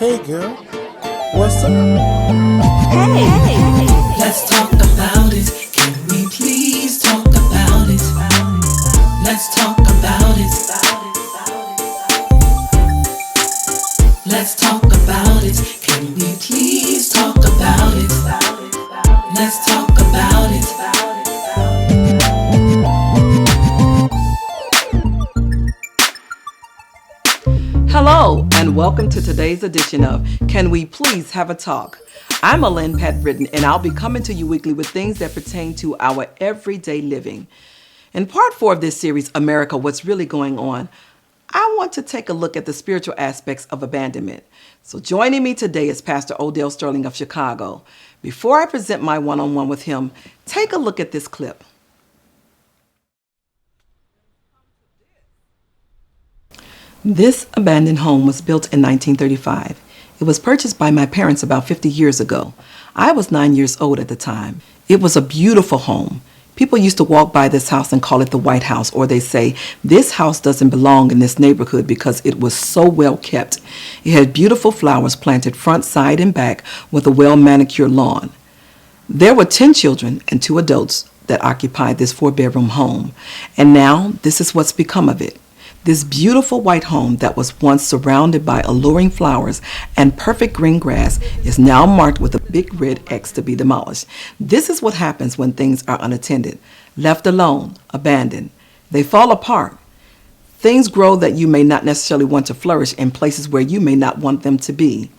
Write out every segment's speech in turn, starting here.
Hey girl, what's up? Hey, let's talk about it. Can we please talk about it? Let's talk about it. Let's talk about it. Can we please talk about it? Let's talk about it. Hello, and welcome to today's edition of Can We Please Have a Talk? I'm Lynn Pat Britton, and I'll be coming to you weekly with things that pertain to our everyday living. In part 4 of this series, America, What's Really Going On, I want to take a look at the spiritual aspects of abandonment. So joining me today is Pastor Odell Sterling of Chicago. Before I present my one-on-one with him, take a look at this clip. This abandoned home was built in 1935. It was purchased by my parents about 50 years ago. I was 9 years old at the time. It was a beautiful home. People used to walk by this house and call it the White House, or they say, this house doesn't belong in this neighborhood because it was so well kept. It had beautiful flowers planted front, side, and back with a well-manicured lawn. There were 10 children and 2 adults that occupied this 4-bedroom home, and now this is what's become of it. This beautiful white home that was once surrounded by alluring flowers and perfect green grass is now marked with a big red X to be demolished. This is what happens when things are unattended, left alone, abandoned. They fall apart. Things grow that you may not necessarily want to flourish in places where you may not want them to be.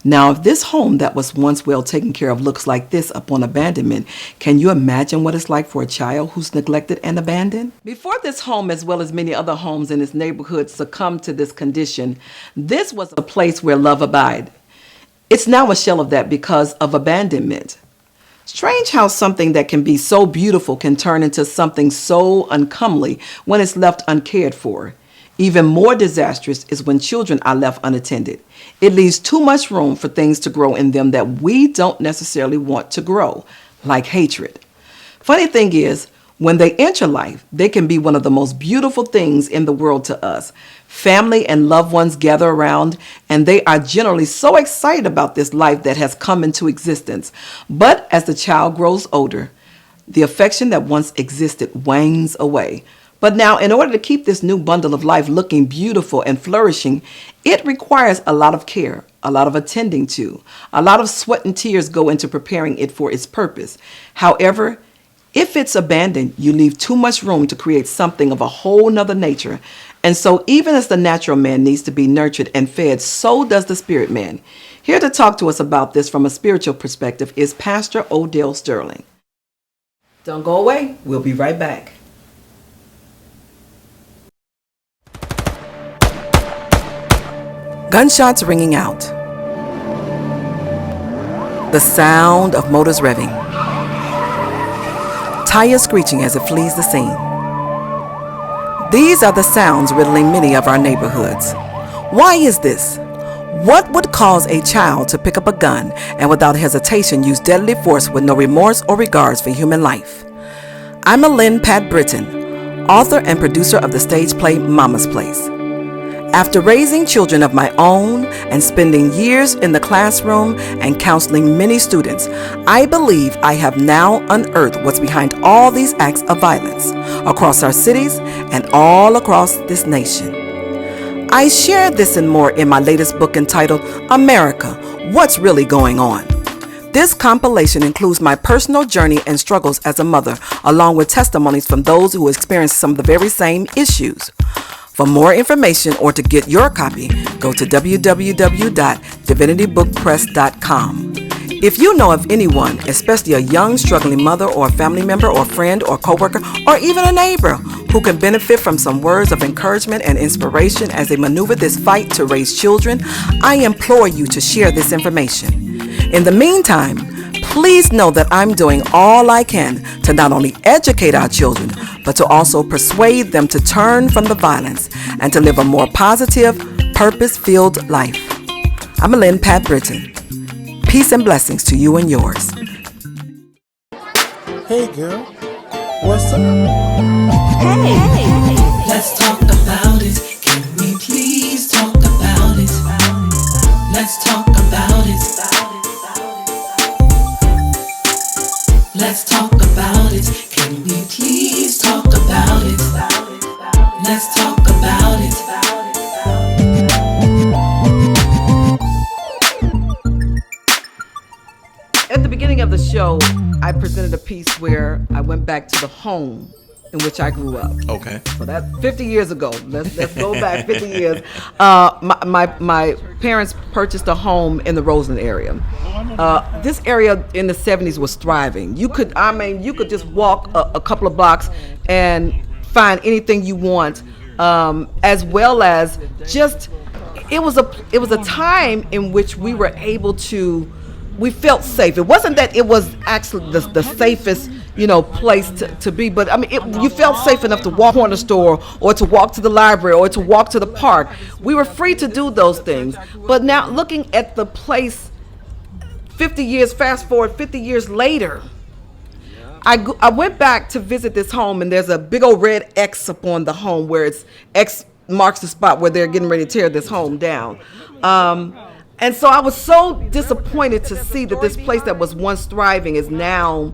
Now, if this home that was once well taken care of looks like this upon abandonment, can you imagine what it's like for a child who's neglected and abandoned? Before this home, as well as many other homes in this neighborhood, succumbed to this condition, this was a place where love abided. It's now a shell of that because of abandonment. Strange how something that can be so beautiful can turn into something so uncomely when it's left uncared for. Even more disastrous is when children are left unattended. It leaves too much room for things to grow in them that we don't necessarily want to grow, like hatred. Funny thing is, when they enter life, they can be one of the most beautiful things in the world to us. Family and loved ones gather around, and they are generally so excited about this life that has come into existence. But as the child grows older, the affection that once existed wanes away. But now, in order to keep this new bundle of life looking beautiful and flourishing, it requires a lot of care, a lot of attending to. A lot of sweat and tears go into preparing it for its purpose. However, if it's abandoned, you leave too much room to create something of a whole nother nature. And so even as the natural man needs to be nurtured and fed, so does the spirit man. Here to talk to us about this from a spiritual perspective is Pastor Odell Sterling. Don't go away. We'll be right back. Gunshots ringing out. The sound of motors revving. Tires screeching as it flees the scene. These are the sounds riddling many of our neighborhoods. Why is this? What would cause a child to pick up a gun and without hesitation use deadly force with no remorse or regards for human life? I'm Lynn Pat Britton, author and producer of the stage play Mama's Place. After raising children of my own and spending years in the classroom and counseling many students, I believe I have now unearthed what's behind all these acts of violence across our cities and all across this nation. I share this and more in my latest book entitled America, What's Really Going On? This compilation includes my personal journey and struggles as a mother, along with testimonies from those who experienced some of the very same issues. For more information or to get your copy, go to www.divinitybookpress.com. If you know of anyone, especially a young struggling mother or a family member or friend or coworker or even a neighbor who can benefit from some words of encouragement and inspiration as they maneuver this fight to raise children, I implore you to share this information. In the meantime, please know that I'm doing all I can to not only educate our children, but to also persuade them to turn from the violence and to live a more positive, purpose-filled life. I'm Lynn Pat Britton. Peace and blessings to you and yours. Hey girl, what's up? Hey, let's talk about it. Can we please talk about it? Let's talk I presented a piece where I went back to the home in which I grew up. Okay. So that 50 years ago. Let's go back 50 years. My parents purchased a home in the Roseland area. This area in the 70s was thriving. You could just walk a couple of blocks and find anything you want, as well as just it was a time in which we were able to. We felt safe. It wasn't that it was actually the safest, place to be, but I mean, you felt safe enough to walk on the store or to walk to the library or to walk to the park. We were free to do those things. But now looking at the place 50 years, fast forward 50 years later, I went back to visit this home, and there's a big old red X upon the home where it's X marks the spot where they're getting ready to tear this home down. And so I was so disappointed to see that this place that was once thriving is now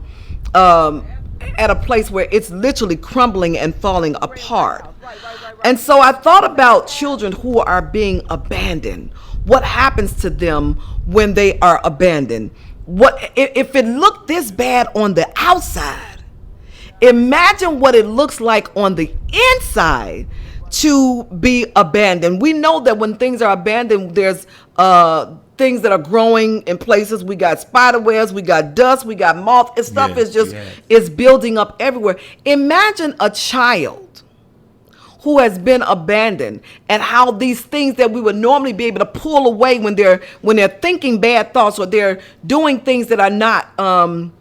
at a place where it's literally crumbling and falling apart. And so I thought about children who are being abandoned. What happens to them when they are abandoned? What if it looked this bad on the outside? Imagine what it looks like on the inside to be abandoned. We know that when things are abandoned, there's things that are growing in places. We got spider webs, we got dust, we got moth, and stuff is building up everywhere. Imagine a child who has been abandoned, and how these things that we would normally be able to pull away when they're thinking bad thoughts or they're doing things that are not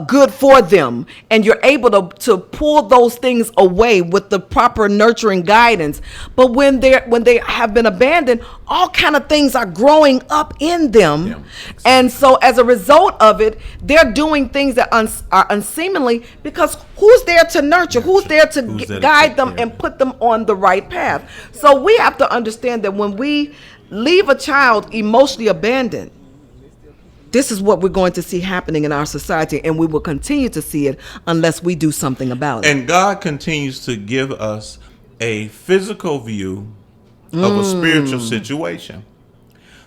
good for them, and you're able to pull those things away with the proper nurturing guidance. But when they have been abandoned, all kind of things are growing up in them. Yeah. And so as a result of it, they're doing things that are unseemly, because who's there to nurture? Who's there to guide them and put them on the right path? So we have to understand that when we leave a child emotionally abandoned, this is what we're going to see happening in our society, and we will continue to see it unless we do something about it. And God continues to give us a physical view of a spiritual situation.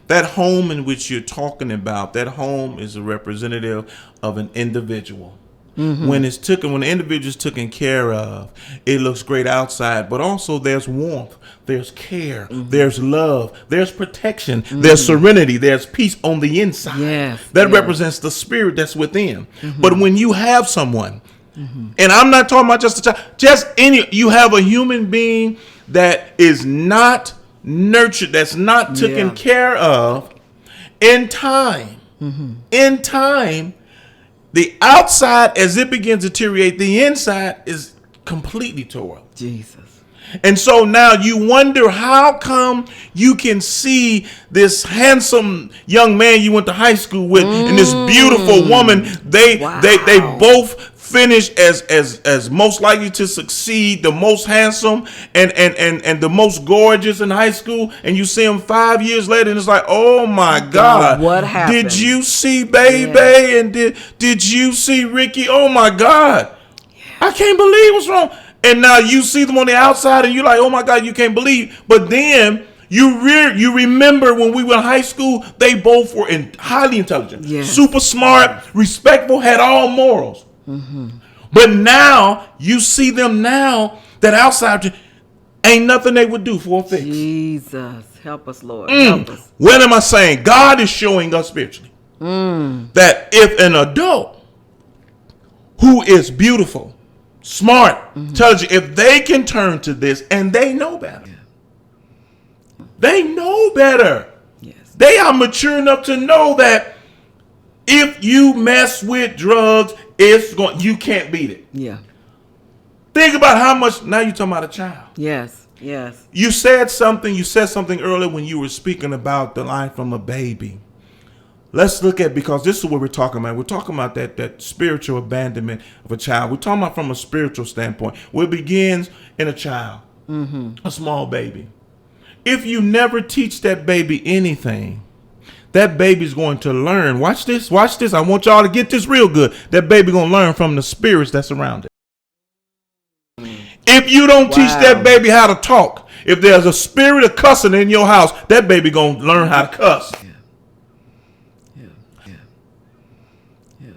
That home in which you're talking about, that home is a representative of an individual. When the individual is taken care of, it looks great outside, but also there's warmth, there's care, there's love, there's protection, there's serenity, there's peace on the inside. That represents the spirit that's within. But when you have someone, and I'm not talking about just a child, you have a human being that is not nurtured, that's not taken care of, in time, the outside, as it begins to deteriorate, the inside is completely tore up. Jesus. And so now you wonder, how come you can see this handsome young man you went to high school with and this beautiful woman, they both finish as most likely to succeed, the most handsome and the most gorgeous in high school, and you see them 5 years later and it's like, oh my God, what happened? Did you see Baby and did you see Ricky? Oh my God, I can't believe what's wrong. And now you see them on the outside and you're like, oh my God, you can't believe. But then you remember when we were in high school, they both were highly intelligent, super smart, respectful, had all morals. But now you see them now, that outside ain't nothing they would do for a fix. Jesus, help us, Lord. Help us. What am I saying? God is showing us spiritually that if an adult who is beautiful, smart, intelligent, if they can turn to this, and they know better. They know better. Yes. They are mature enough to know that if you mess with drugs, you can't beat it. Yeah. Think about how much, now you're talking about a child. Yes. You said something earlier when you were speaking about the line from a baby. Let's look at, because this is what we're talking about. We're talking about that spiritual abandonment of a child. We're talking about from a spiritual standpoint, where it begins in a child, a small baby. If you never teach that baby anything, that baby's going to learn. Watch this. I want y'all to get this real good. That baby going to learn from the spirits that's around it. If you don't teach that baby how to talk, if there's a spirit of cussing in your house, that baby going to learn how to cuss.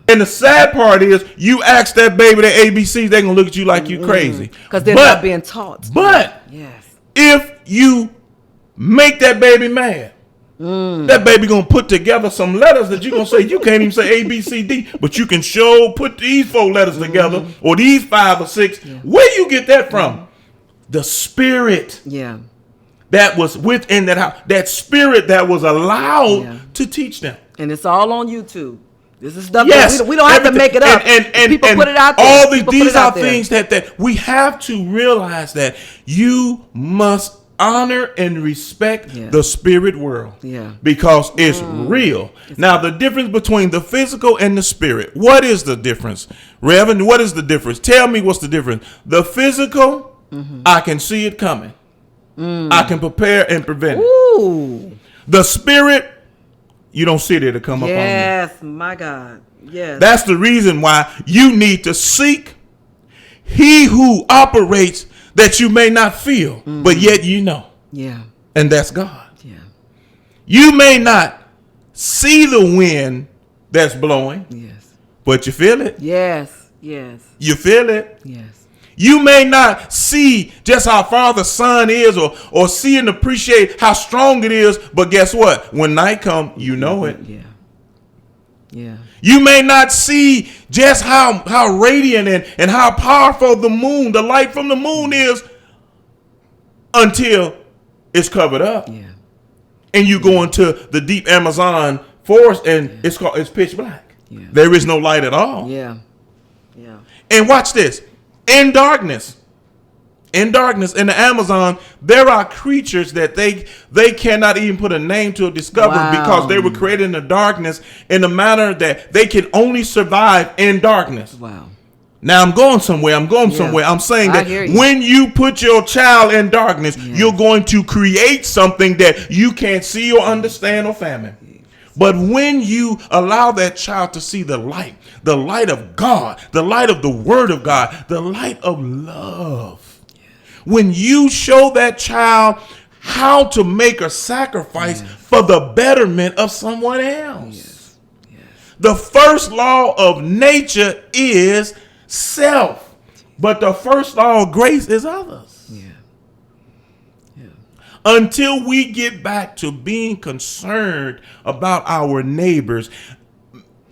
And the sad part is, you ask that baby the ABCs, they gonna look at you like you crazy. Because they're not being taught. But Yes. if you make that baby mad, that baby gonna put together some letters that you gonna say you can't even say A, B, C, D, but you can put these 4 letters together, or these 5 or 6. Where you get that from? The spirit Yeah. that was within that house, that spirit that was allowed to teach them. And it's all on YouTube. This is stuff Yes, that we don't have to make it up. And People put it out there. All People put these it out are there. things that we have to realize, that you must honor and respect the spirit world. Yeah. Because it's real. Now, the difference between the physical and the spirit. What is the difference? Reverend, what is the difference? Tell me what's the difference. The physical, I can see it coming. I can prepare and prevent it. Ooh. The spirit, you don't see it to come up on you. Yes, my God. Yes. That's the reason why you need to seek he who operates that you may not feel, but yet you know. Yeah. And that's God. Yeah. You may not see the wind that's blowing, Yes. but you feel it. Yes. Yes. You feel it. Yes. You may not see just how far the sun is, or see and appreciate how strong it is, but guess what? When night comes, you know it. Yeah. Yeah. You may not see just how radiant and how powerful the moon, the light from the moon is, until it's covered up. Yeah. And you go into the deep Amazon forest, and it's pitch black. Yeah. There is no light at all. Yeah. Yeah. And watch this. In darkness in the Amazon, there are creatures that they cannot even put a name to or discover, because they were created in the darkness in a manner that they can only survive in darkness. Wow. Now I'm going somewhere. I'm saying that when you put your child in darkness, you're going to create something that you can't see or understand or fathom. But when you allow that child to see the light of God, the light of the Word of God, the light of love, when you show that child how to make a sacrifice for the betterment of someone else, the first law of nature is self, but the first law of grace is others. Until we get back to being concerned about our neighbors,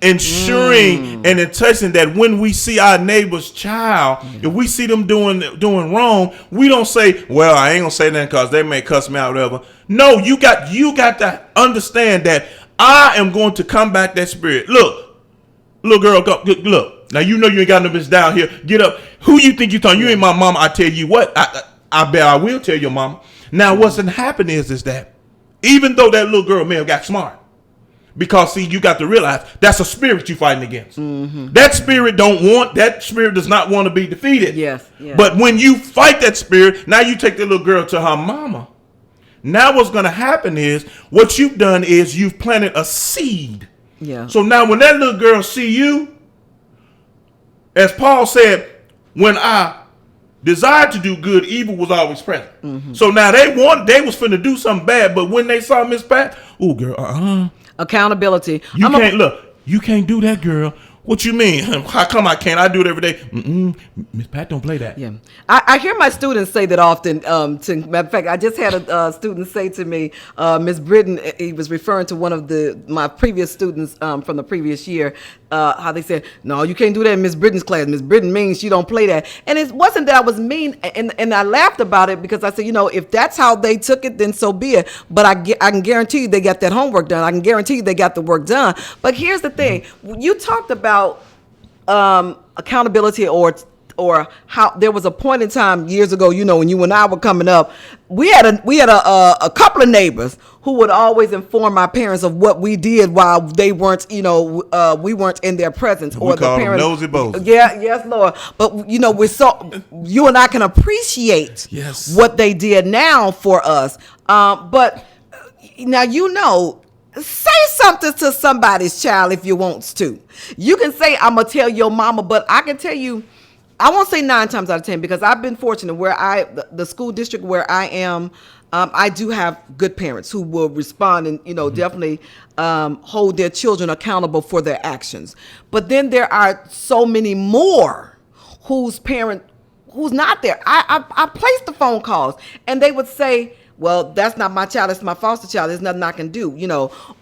ensuring and attesting that when we see our neighbor's child, if we see them doing wrong, we don't say, well, I ain't gonna say that because they may cuss me out or whatever. No, you got to understand that I am going to combat that spirit. Look, little girl, go, look. Now you know you ain't got no business down here. Get up. Who you think you talking? You ain't my mama. I tell you what. I bet I will tell your mama. Now, what's going to happen is that even though that little girl may have got smart, because see, you got to realize that's a spirit you fighting against. That spirit does not want to be defeated. Yes. But when you fight that spirit, now you take the little girl to her mama. Now what's going to happen is, what you've done is you've planted a seed. Yeah. So now when that little girl see you, as Paul said, when I desired to do good, evil was always present. So now they was finna do something bad, but when they saw Miss Pat, oh girl, accountability. You can't do that, girl. What you mean? How come I can't? I do it every day. Miss Pat don't play that. Yeah, I hear my students say that often. Matter of fact, I just had a student say to me, Miss Britton, he was referring to one of my previous students from the previous year, how they said, no, you can't do that in Miss Britton's class. Miss Britton means she don't play that. And it wasn't that I was mean, and I laughed about it, because I said, if that's how they took it, then so be it. But I can guarantee you they got that homework done. I can guarantee you they got the work done. But here's the thing. You talked about accountability, or how there was a point in time years ago, when you and I were coming up, we had a couple of neighbors who would always inform my parents of what we did while they weren't, we weren't in their presence. We call them nosy bones. Yeah, yes, Lord. But you and I can appreciate what they did now for us. But now say something to somebody's child if you want to. You can say, I'm going to tell your mama, but I can tell you, I won't say 9 times out of 10 because I've been fortunate where the school district where I am, I do have good parents who will respond and, definitely hold their children accountable for their actions. But then there are so many more who's not there. I placed the phone calls and they would say, well, that's not my child, it's my foster child, there's nothing I can do,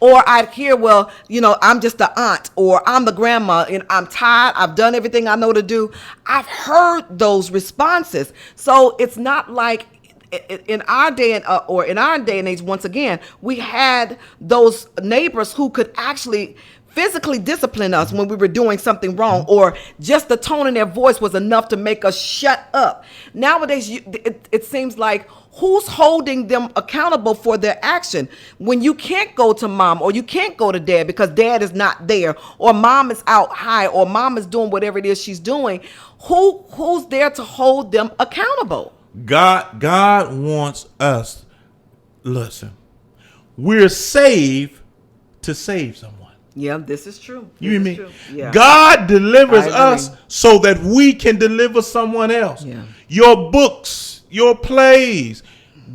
Or I'd hear, well, I'm just the aunt or I'm the grandma and I'm tired, I've done everything I know to do. I've heard those responses. So it's not like in our day and age, once again, we had those neighbors who could actually physically discipline us when we were doing something wrong, or just the tone in their voice was enough to make us shut up. Nowadays, it seems like who's holding them accountable for their action? When you can't go to mom or you can't go to dad because dad is not there, or mom is out high, or mom is doing whatever it is she's doing, who's there to hold them accountable? God wants us. Listen, we're saved to save someone. Yeah, this is true. You hear me? True. Yeah. God delivers I agree. us so that we can deliver someone else. Yeah. Your books, your plays.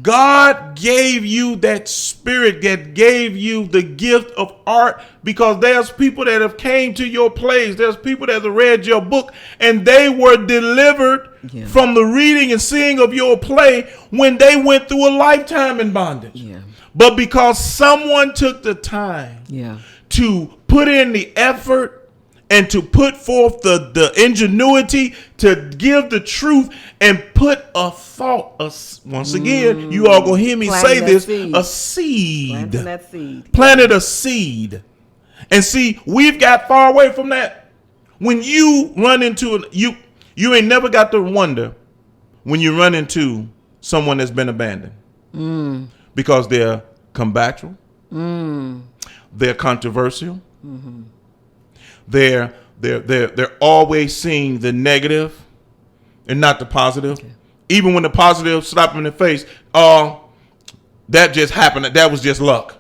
God gave you that spirit, that gave you the gift of art, because there's people that have came to your plays. There's people that have read your book and they were delivered from the reading and seeing of your play when they went through a lifetime in bondage. Yeah. But because someone took the time to put in the effort and to put forth the ingenuity to give the truth and put a thought, once again, you all gonna hear me say this, a seed. Planting that seed. Planted a seed. And see, we've got far away from that. When you run into you ain't never got to wonder when you run into someone that's been abandoned. Because they're combative. They're controversial. They're always seeing the negative and not the positive. Okay. Even when the positive slap them in the face, that just happened. That was just luck.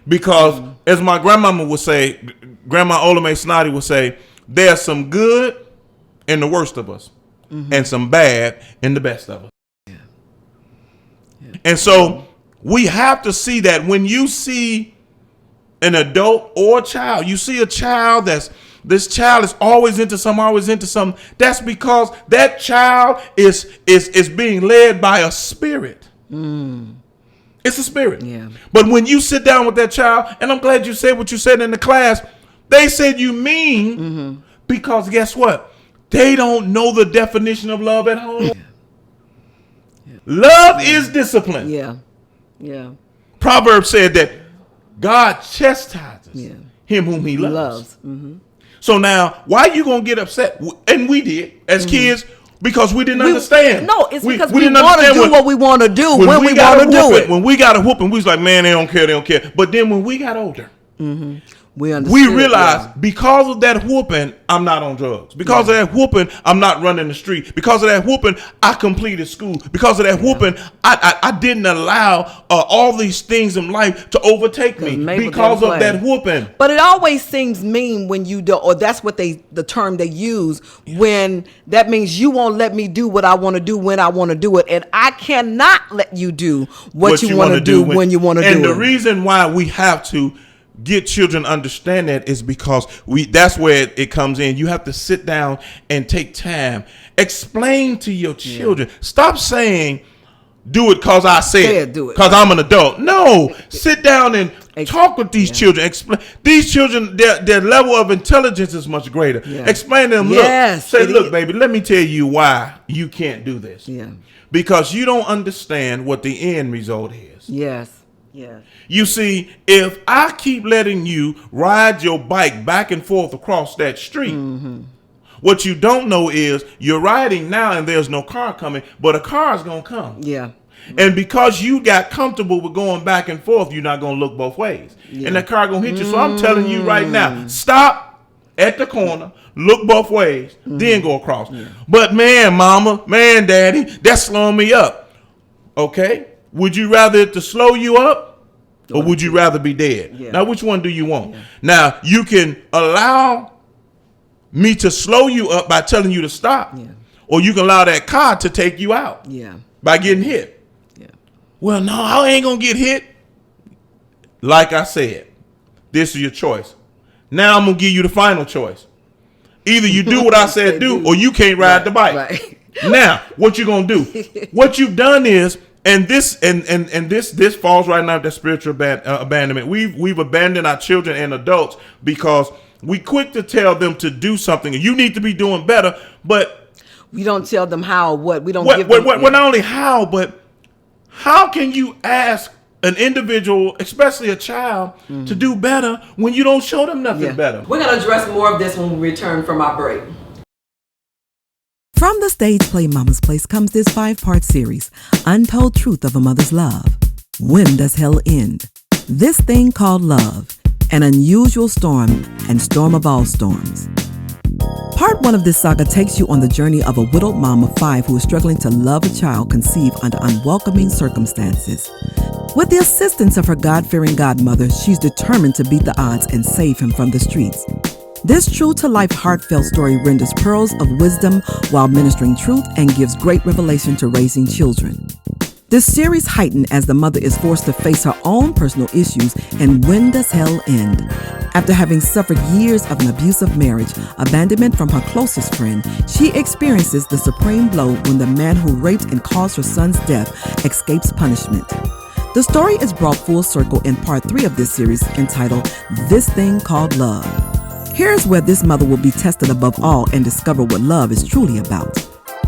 Because as my grandmama would say, Grandma Olame Snoddy would say, there's some good in the worst of us and some bad in the best of us. And so we have to see that when you see an adult or a child, you see a child this child is always into something. That's because that child is being led by a spirit. It's a spirit. Yeah. But when you sit down with that child, and I'm glad you said what you said in the class, they said you mean because guess what? They don't know the definition of love at home. Love is discipline. Yeah. Proverbs said that God chastises him whom he loves. So now, why are you going to get upset? And we did as kids because we didn't understand. No, it's because we want to do what we want to do when we want to do it. When we got a whooping, we was like, man, they don't care. But then when we got older, we realized because of that whooping, I'm not on drugs. Because of that whooping, I'm not running the street. Because of that whooping, I completed school. Because of that whooping, I didn't allow all these things in life to overtake me because of that whooping. But it always seems mean when you do, or that's what the term they use, when that means you won't let me do what I want to do when I want to do it. And I cannot let you do what you want to do when you want to do it. And the reason why we have to get children understand that is because that's where it comes in. You have to sit down and take time. Explain to your children. Stop saying, do it because I said, do it because I'm an adult. No, sit down and talk with these children. Explain. These children, their level of intelligence is much greater. Explain to them, look, baby, let me tell you why you can't do this. Because you don't understand what the end result is. Yes. You see, if I keep letting you ride your bike back and forth across that street, what you don't know is you're riding now and there's no car coming, but a car is going to come. And because you got comfortable with going back and forth, you're not going to look both ways. And that car going to hit you. So I'm telling you right now, stop at the corner, look both ways, then go across. But man, mama, man, daddy, that's slowing me up. Okay? Would you rather it to slow you up or would you rather be dead? Now, which one do you want? Now, you can allow me to slow you up by telling you to stop, or you can allow that car to take you out by getting hit. Well, no, I ain't gonna get hit. Like I said, this is your choice. Now I'm gonna give you the final choice. Either you do what I said do, or you can't ride the bike. Right. Now, what you gonna do? What you've done is, and this falls right now with that spiritual abandonment. We've abandoned our children and adults because we quick to tell them to do something, and you need to be doing better, but we don't tell them how. What we don't give them. Well, not only how, but how can you ask an individual, especially a child, to do better when you don't show them nothing better? We're going to address more of this when we return from our break. From the stage play Mama's Place comes this 5-part series, Untold Truth of a Mother's Love. When Does Hell End? This Thing Called Love, An Unusual Storm, and Storm of All Storms. Part 1 of this saga takes you on the journey of a widowed mom of 5 who is struggling to love a child conceived under unwelcoming circumstances. With the assistance of her God-fearing godmother, she's determined to beat the odds and save him from the streets. This true-to-life heartfelt story renders pearls of wisdom while ministering truth and gives great revelation to raising children. This series heightened as the mother is forced to face her own personal issues and when does hell end? After having suffered years of an abusive marriage, abandonment from her closest friend, she experiences the supreme blow when the man who raped and caused her son's death escapes punishment. The story is brought full circle in part 3 of this series entitled This Thing Called Love. Here's where this mother will be tested above all and discover what love is truly about.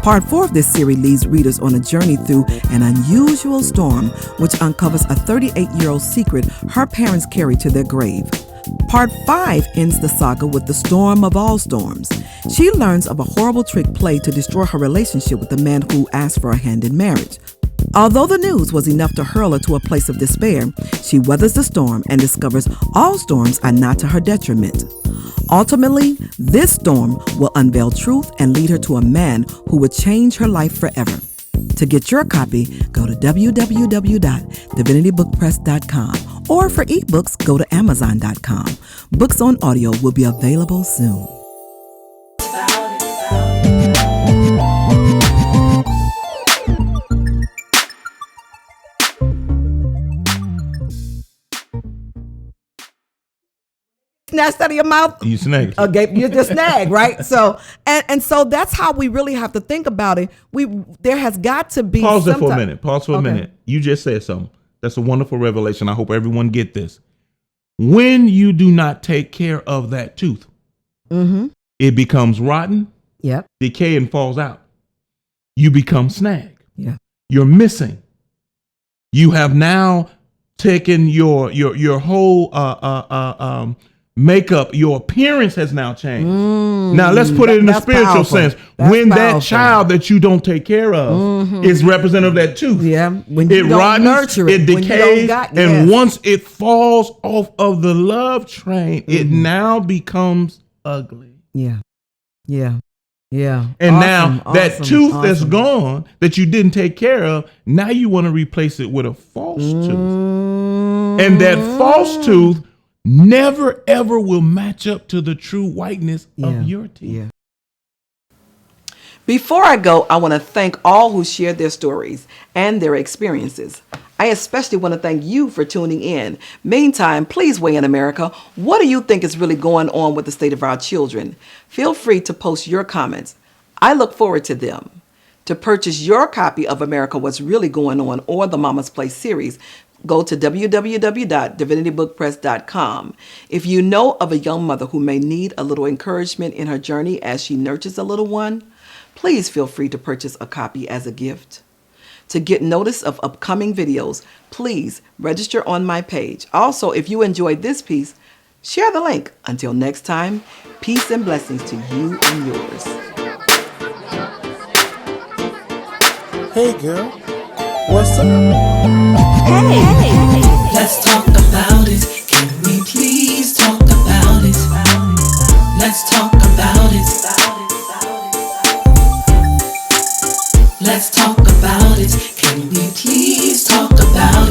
Part 4 of this series leads readers on a journey through an unusual storm, which uncovers a 38-year-old secret her parents carried to their grave. Part 5 ends the saga with the storm of all storms. She learns of a horrible trick played to destroy her relationship with the man who asked for her hand in marriage. Although the news was enough to hurl her to a place of despair, she weathers the storm and discovers all storms are not to her detriment. Ultimately, this storm will unveil truth and lead her to a man who will change her life forever. To get your copy, go to www.divinitybookpress.com, or for ebooks, go to amazon.com. Books on audio will be available soon. Snatched out of your mouth. You snagged. You just snag, right? So and so that's how we really have to think about it. There has got to be Pause there for a minute. Pause for a minute. You just said something. That's a wonderful revelation. I hope everyone get this. When you do not take care of that tooth, it becomes rotten, decay, and falls out. You become snag. Yeah. You're missing. You have now taken your whole makeup, your appearance has now changed. Now let's put it in a spiritual sense. When that child that you don't take care of is representative of that tooth, when you it don't rottens, nurture it decays, and yes. once it falls off of the love train, it now becomes ugly. Yeah. And Awesome, now that tooth that's gone that you didn't take care of, now you want to replace it with a false tooth. And that false tooth never ever will match up to the true whiteness of your teeth. Before I go, I want to thank all who shared their stories and their experiences. I especially want to thank you for tuning in. Meantime, please weigh in, America. What do you think is really going on with the state of our children? Feel free to post your comments. I look forward to them. To purchase your copy of America, What's Really Going On, or the Mama's Place series, go to www.divinitybookpress.com. If you know of a young mother who may need a little encouragement in her journey as she nurtures a little one, please feel free to purchase a copy as a gift. To get notice of upcoming videos, please register on my page. Also, if you enjoyed this piece, share the link. Until next time, peace and blessings to you and yours. Hey girl, what's up? Let's talk about it. Can we please talk about it? Let's talk about it. Let's talk about it. Can we please talk about it?